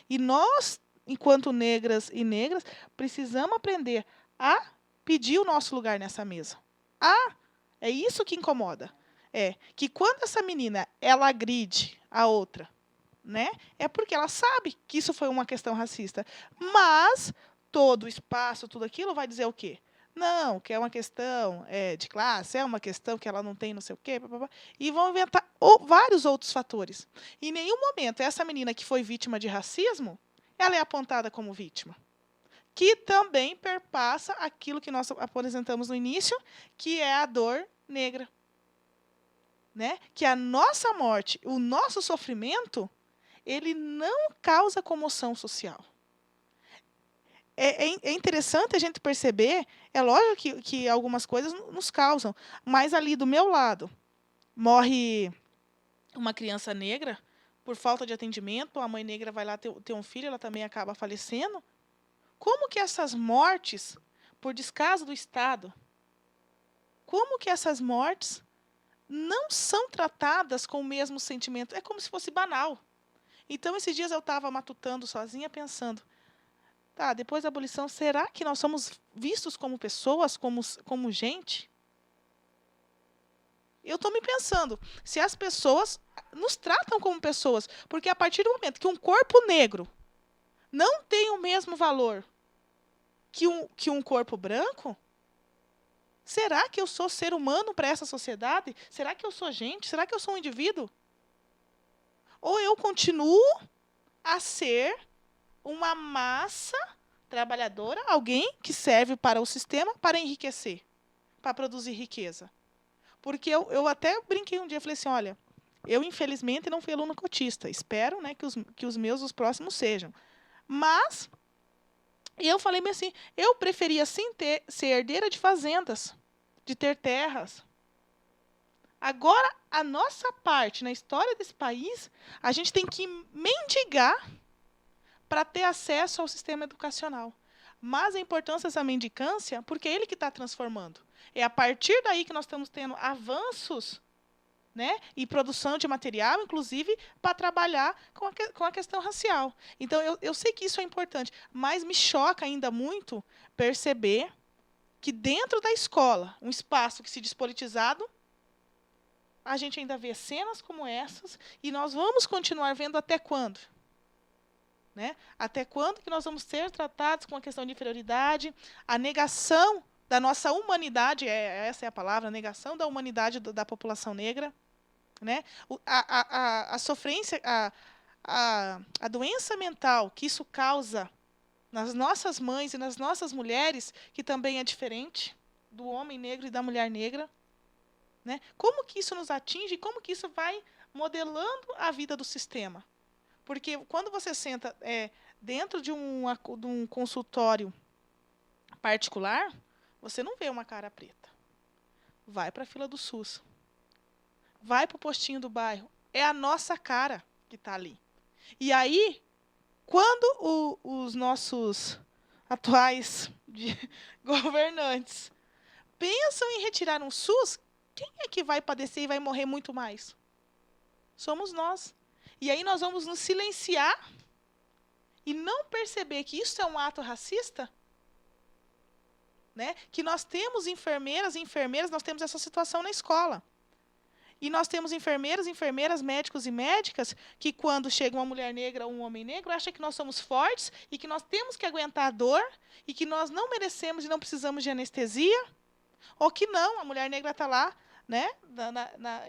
E nós, enquanto negras e negras, precisamos aprender a pedir o nosso lugar nessa mesa. É isso que incomoda. Que quando essa menina ela agride a outra, né, é porque ela sabe que isso foi uma questão racista. Mas todo o espaço, tudo aquilo vai dizer o quê? Não, que é uma questão de classe, é uma questão que ela não tem não sei o quê, e vão inventar vários outros fatores. Em nenhum momento essa menina que foi vítima de racismo, ela é apontada como vítima. Que também perpassa aquilo que nós apresentamos no início, que é a dor negra. Né? Que a nossa morte, o nosso sofrimento, ele não causa comoção social. É interessante a gente perceber, é lógico que algumas coisas nos causam, mas ali do meu lado, morre uma criança negra por falta de atendimento, a mãe negra vai lá ter um filho, ela também acaba falecendo. Como que essas mortes, por descaso do Estado, como que essas mortes não são tratadas com o mesmo sentimento? É como se fosse banal. Então, esses dias eu estava matutando sozinha, pensando, depois da abolição, será que nós somos vistos como pessoas, como gente? Eu estou me pensando, se as pessoas nos tratam como pessoas, porque a partir do momento que um corpo negro não tem o mesmo valor que um corpo branco, será que eu sou ser humano para essa sociedade? Será que eu sou gente? Será que eu sou um indivíduo? Ou eu continuo a ser uma massa trabalhadora, alguém que serve para o sistema para enriquecer, para produzir riqueza? Porque eu até brinquei um dia, falei assim, olha, eu infelizmente não fui aluno cotista, espero, né, que os próximos sejam. Mas eu falei assim, eu preferia sim ser herdeira de fazendas, de ter terras. Agora, a nossa parte na história desse país, a gente tem que mendigar para ter acesso ao sistema educacional. Mas a importância dessa mendicância, porque é ele que está transformando. É a partir daí que nós estamos tendo avanços, né, e produção de material, inclusive, para trabalhar com a questão racial. Então, eu sei que isso é importante, mas me choca ainda muito perceber que dentro da escola, um espaço que se diz politizado, a gente ainda vê cenas como essas, e nós vamos continuar vendo até quando? Né? Até quando que nós vamos ser tratados com a questão de inferioridade, a negação da nossa humanidade, essa é a palavra, a negação da humanidade da população negra, né? A sofrência, a doença mental que isso causa nas nossas mães e nas nossas mulheres, que também é diferente do homem negro e da mulher negra. Né? Como que isso nos atinge e como que isso vai modelando a vida do sistema? Porque quando você senta dentro de um consultório particular, você não vê uma cara preta. Vai para a fila do SUS. Vai para o postinho do bairro. É a nossa cara que está ali. E aí, quando os nossos atuais governantes pensam em retirar um SUS, quem é que vai padecer e vai morrer muito mais? Somos nós. E aí nós vamos nos silenciar e não perceber que isso é um ato racista? Né? Que nós temos enfermeiras e enfermeiras, nós temos essa situação na escola. E nós temos enfermeiros, enfermeiras, médicos e médicas que, quando chega uma mulher negra ou um homem negro, acham que nós somos fortes e que nós temos que aguentar a dor e que nós não merecemos e não precisamos de anestesia. Ou que não, a mulher negra está lá, né,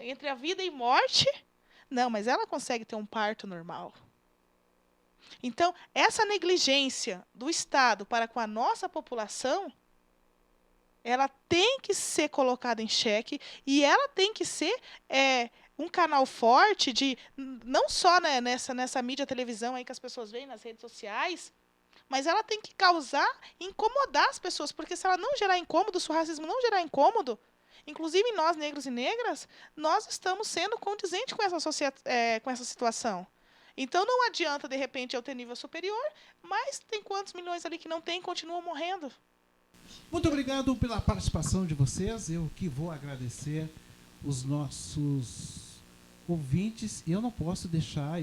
entre a vida e morte. Não, mas ela consegue ter um parto normal. Então, essa negligência do Estado para com a nossa população, ela tem que ser colocada em xeque e ela tem que ser um canal forte de, não só, né, nessa mídia televisão aí que as pessoas veem nas redes sociais, mas ela tem que causar, incomodar as pessoas, porque se ela não gerar incômodo, se o racismo não gerar incômodo, inclusive nós, negros e negras, nós estamos sendo condizentes com essa situação. Então, não adianta, de repente, eu ter nível superior, mas tem quantos milhões ali que não tem e continuam morrendo? Muito obrigado pela participação de vocês. Eu que vou agradecer os nossos ouvintes. E eu não posso deixar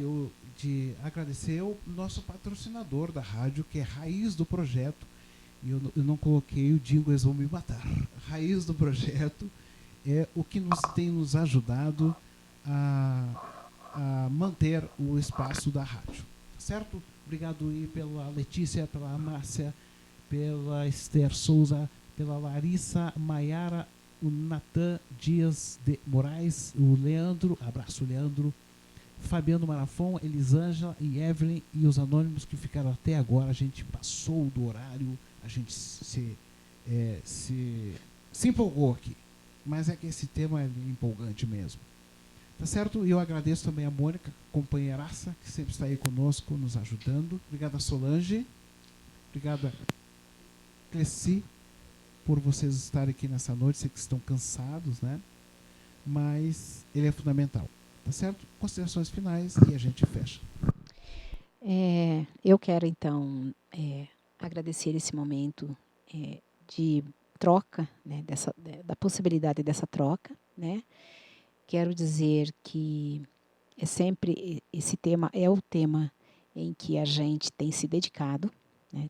de agradecer o nosso patrocinador da rádio, que é Raiz do Projeto. E eu não coloquei o jingle, eles vão me matar. Raiz do Projeto é o que tem nos ajudado a manter o espaço da rádio. Certo? Obrigado aí pela Letícia, pela Márcia, pela Esther Souza, pela Larissa, Maiara, o Natan Dias de Moraes, o Leandro, abraço Leandro, Fabiano Marafon, Elisângela e Evelyn e os anônimos que ficaram até agora. A gente passou do horário, a gente se empolgou aqui, mas é que esse tema é empolgante mesmo. Tá certo? E eu agradeço também a Mônica, companheiraça, que sempre está aí conosco, nos ajudando. Obrigada, Solange. Obrigada, Cleci, por vocês estarem aqui nessa noite. Sei que estão cansados, né? Mas ele é fundamental. Tá certo? Considerações finais e a gente fecha. Eu quero, então, agradecer esse momento de troca, né, da possibilidade dessa troca, né? Quero dizer que esse tema é o tema em que a gente tem se dedicado, né?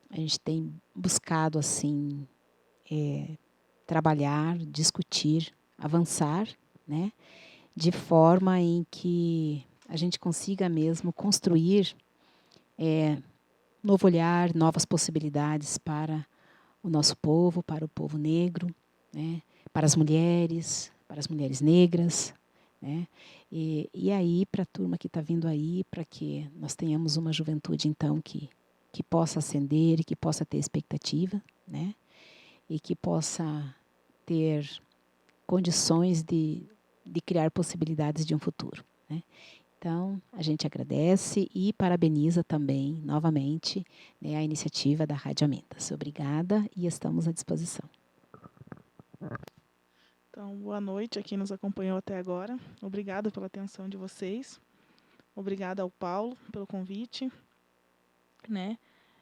A gente tem buscado, assim, trabalhar, discutir, avançar, né? De forma em que a gente consiga mesmo construir novo olhar, novas possibilidades para o nosso povo, para o povo negro, né? Para as mulheres negras, né? E aí, para a turma que está vindo aí, para que nós tenhamos uma juventude, então, que possa ascender e que possa ter expectativa, né? E que possa ter condições de criar possibilidades de um futuro, né? Então, a gente agradece e parabeniza também, novamente, né, a iniciativa da Rádio Amentas. Obrigada e estamos à disposição. Então, boa noite a quem nos acompanhou até agora. Obrigada pela atenção de vocês. Obrigada ao Paulo pelo convite, né?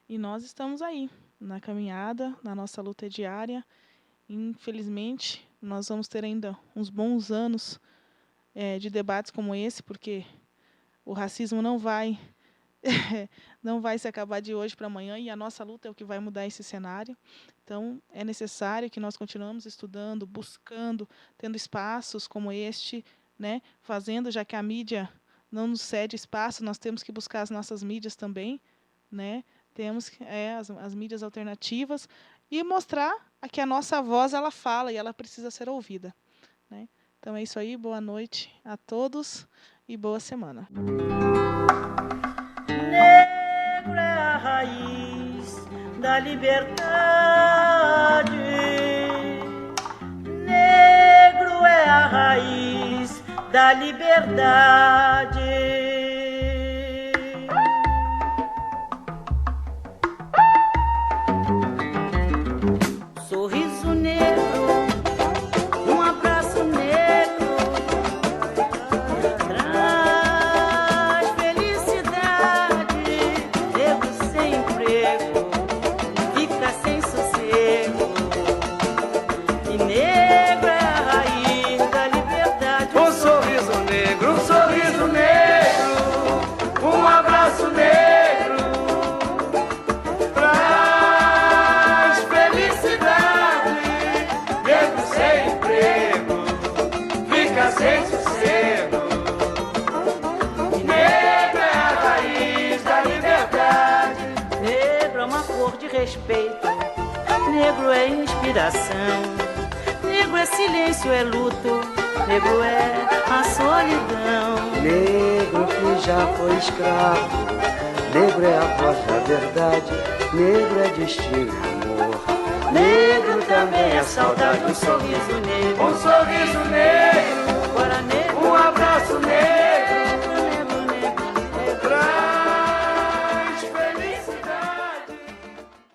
E nós estamos aí, na caminhada, na nossa luta diária. Infelizmente, nós vamos ter ainda uns bons anos de debates como esse, porque o racismo não vai se acabar de hoje para amanhã, e a nossa luta é o que vai mudar esse cenário. Então, é necessário que nós continuemos estudando, buscando, tendo espaços como este, né? Fazendo, já que a mídia não nos cede espaço, nós temos que buscar as nossas mídias também, né? Temos as mídias alternativas e mostrar que a nossa voz ela fala e ela precisa ser ouvida, né? Então é isso aí, boa noite a todos e boa semana. Negro é a raiz da liberdade, negro é a raiz da liberdade. Sorriso negro, um abraço negro, traz felicidade. Negro sem emprego, fica sem sossego. E negro é a raiz da liberdade. Um sorriso negro, um sorriso negro. cor de respeito. Negro é inspiração. Negro é silêncio, é luto. Negro é a solidão. Negro que já foi escravo. Negro é a voz da verdade. Negro é destino, amor. Negro também é saudade, um sorriso negro. Um sorriso negro.